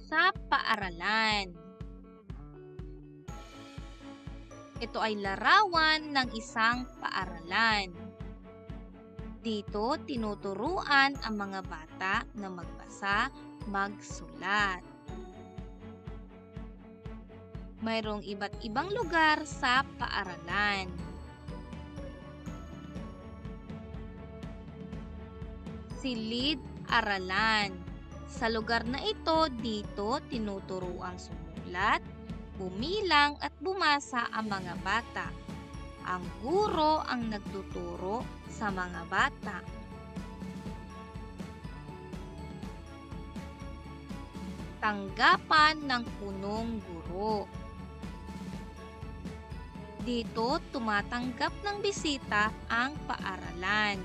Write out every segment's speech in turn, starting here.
sa paaralan. Ito ay larawan ng isang paaralan. Dito tinuturuan ang mga bata na magbasa, magsulat. Mayroong iba't ibang lugar sa paaralan. Silid-aralan. Sa lugar na ito, dito tinuturuang sumulat, bumilang at bumasa ang mga bata. Ang guro ang nagtuturo sa mga bata. Tanggapan ng punong guro. Dito tumatanggap ng bisita ang paaralan.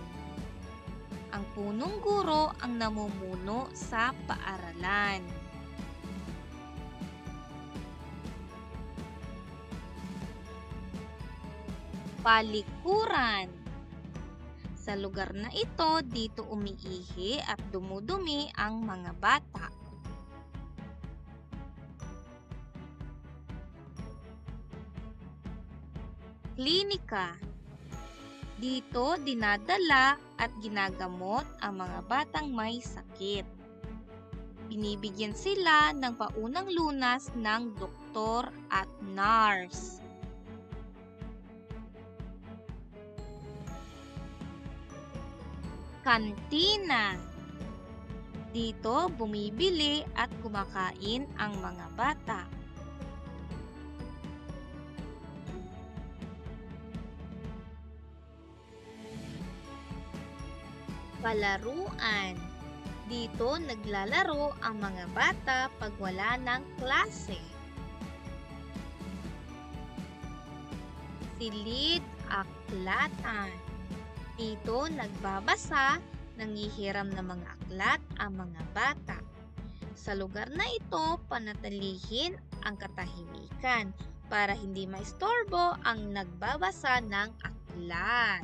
Ang punong guro ang namumuno sa paaralan. Palikuran. Sa lugar na ito, dito umiihi at dumudumi ang mga bata. Klinika. Dito dinadala at ginagamot ang mga batang may sakit. Binibigyan sila ng paunang lunas ng doktor at nurse. Kantina. Dito bumibili at kumakain ang mga bata. Palaruan. Dito naglalaro ang mga bata pag wala ng klase. Silid-aklatan. Dito nagbabasa, nanghihiram ng mga aklat ang mga bata. Sa lugar na ito, panatilihin ang katahimikan para hindi maistorbo ang nagbabasa ng aklat.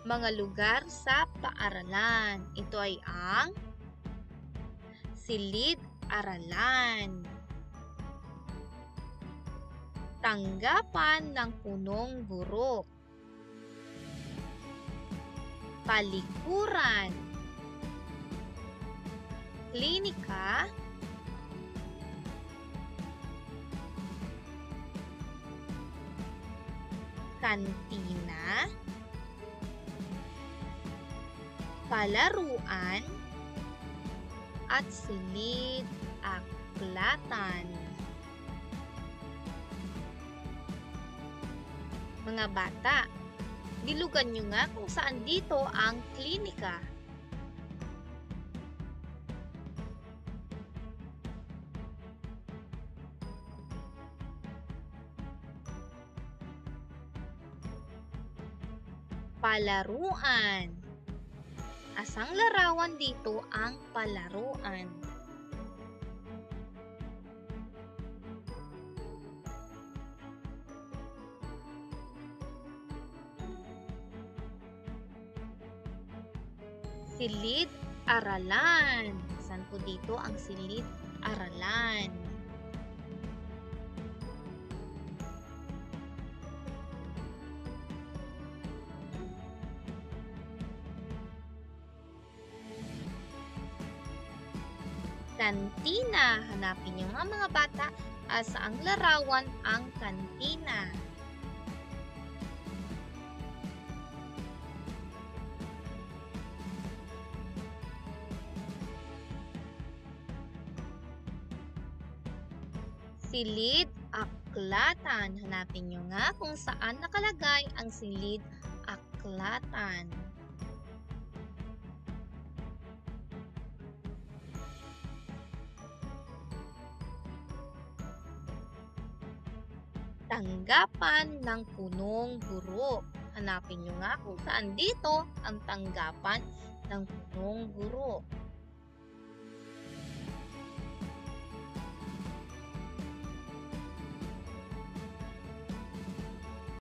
Mga lugar sa paaralan. Ito ay ang silid-aralan. Tanggapan ng punong guro. Palikuran. Klinika. Kantina. Palaruan. At silid-aklatan. Mga bata, bilugan nyo nga kung saan dito ang klinika. Palaruan. Asang larawan dito ang palaruan? Silid-aralan. Saan po dito ang silid-aralan? Kantina. Hanapin niyo nga mga bata saang larawan ang kantina. Silid-aklatan. Hanapin nyo nga kung saan nakalagay ang silid-aklatan. Tanggapan ng punong guro. Hanapin nyo nga kung saan dito ang tanggapan ng punong guro.